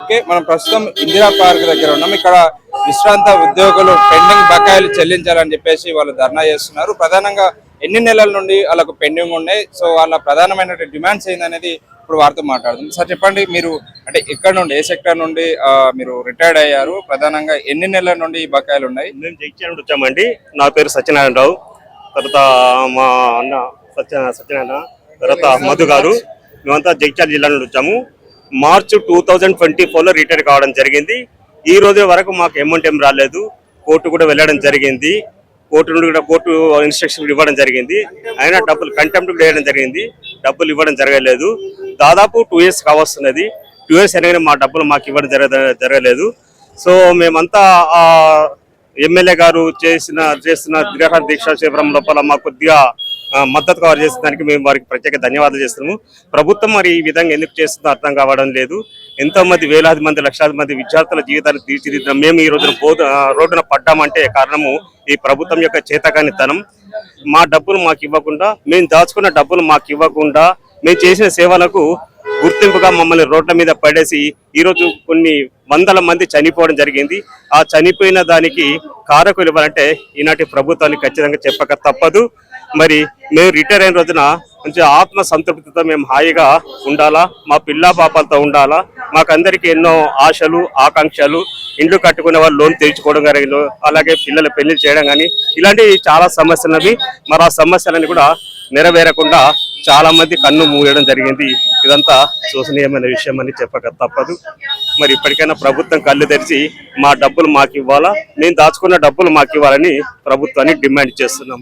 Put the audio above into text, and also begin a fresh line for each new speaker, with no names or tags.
Okay, మనం ప్రస్తుతం Indira park దగ్గర ఉన్నాం. ఇక్కడ విశ్రాంత ఉద్యోగులు పెండింగ్ బకాయిలు చెల్లించాలని చెప్పేసి వాళ్ళు ధర్నా చేస్తున్నారు. ప్రధానంగా ఎన్ని నెలల నుండి వాళ్ళకు పెండింగ్ ఉన్నాయి, సో వాళ్ళ ప్రధానమైన డిమాండ్స్ ఏందనేది ఇప్పుడు వారితో మాట్లాడుతుంది. సార్ చెప్పండి, మీరు అంటే ఎక్కడ నుండి, ఏ సెక్టర్ నుండి మీరు రిటైర్డ్ అయ్యారు? ప్రధానంగా ఎన్ని నెలల నుండి ఈ బకాయిలు ఉన్నాయి?
మేము జగిత్యాల నుండి వచ్చామండి. నా పేరు సత్యనారాయణరావు. తర్వాత మా అన్న సత్యనారాయణ, తర్వాత మధు గారు, మేమంతా జగిత్యాల జిల్లా నుండి వచ్చాము. మార్చ్ 2024లో రిటైర్ కావడం జరిగింది. ఈ రోజు వరకు మాకు అమౌంట్ ఏం రాలేదు. కోర్టు కూడా వెళ్ళడం జరిగింది. కోర్టు నుండి కూడా కోర్టు ఇన్స్ట్రక్షన్ ఇవ్వడం జరిగింది. అయినా డబ్బులు కంటెంప్ట్ కూడా వేయడం జరిగింది. డబ్బులు ఇవ్వడం జరగలేదు. దాదాపు 2 years కావస్తున్నది. 2 years అనగానే మా డబ్బులు మాకు ఇవ్వడం జరగలేదు. సో మేమంతా ఎమ్మెల్యే గారు చేస్తున్న నిరాహార దీక్ష శిబిరం లోపల మాకు కొద్దిగా మద్దతు కవర్ చేసిన దానికి మేము వారికి ప్రత్యేక ధన్యవాదాలు చేస్తున్నాము. ప్రభుత్వం మరి ఈ విధంగా ఎందుకు చేస్తుందో అర్థం కావడం లేదు. ఎంతో మంది వేలాది మంది, లక్షలాది మంది విద్యార్థుల జీవితాన్ని తీర్చిదిద్దాం. మేము ఈ రోజున రోడ్డున పడ్డామంటే కారణము ఈ ప్రభుత్వం యొక్క చేతకానితనం. మా డబ్బులు మాకు ఇవ్వకుండా, మేము దాచుకున్న డబ్బులు మాకు ఇవ్వకుండా, మేము చేసిన సేవలకు గుర్తింపుగా మమ్మల్ని రోడ్ల మీద పడేసి ఈరోజు కొన్ని వందల మంది చనిపోవడం జరిగింది. ఆ చనిపోయిన దానికి కారకులు ఇవ్వాలంటే ఈనాటి ప్రభుత్వానికి ఖచ్చితంగా చెప్పక తప్పదు. మరి మేము రిటైర్ అయిన రోజున కొంచెం ఆత్మ సంతృప్తితో మేము హాయిగా ఉండాలా, మా పిల్ల పాపాలతో ఉండాలా. మాకందరికీ ఎన్నో ఆశలు, ఆకాంక్షలు, ఇండ్లు కట్టుకునే వాళ్ళు లోన్ తీర్చుకోవడం కానీ, అలాగే పిల్లల పెళ్లి చేయడం కానీ, ఇలాంటి చాలా సమస్యలు. మరి ఆ సమస్యలని కూడా నెరవేరకుండా చాలా మంది కన్ను మూయడం జరిగింది. ఇదంతా శోచనీయమైన విషయం అని చెప్పక తప్పదు. మరి ఇప్పటికైనా ప్రభుత్వం కళ్ళు తెరిచి మా డబ్బులు మాకు ఇవ్వాలా, మేము దాచుకున్న డబ్బులు మాకు ఇవ్వాలని ప్రభుత్వాన్ని డిమాండ్ చేస్తున్నాం.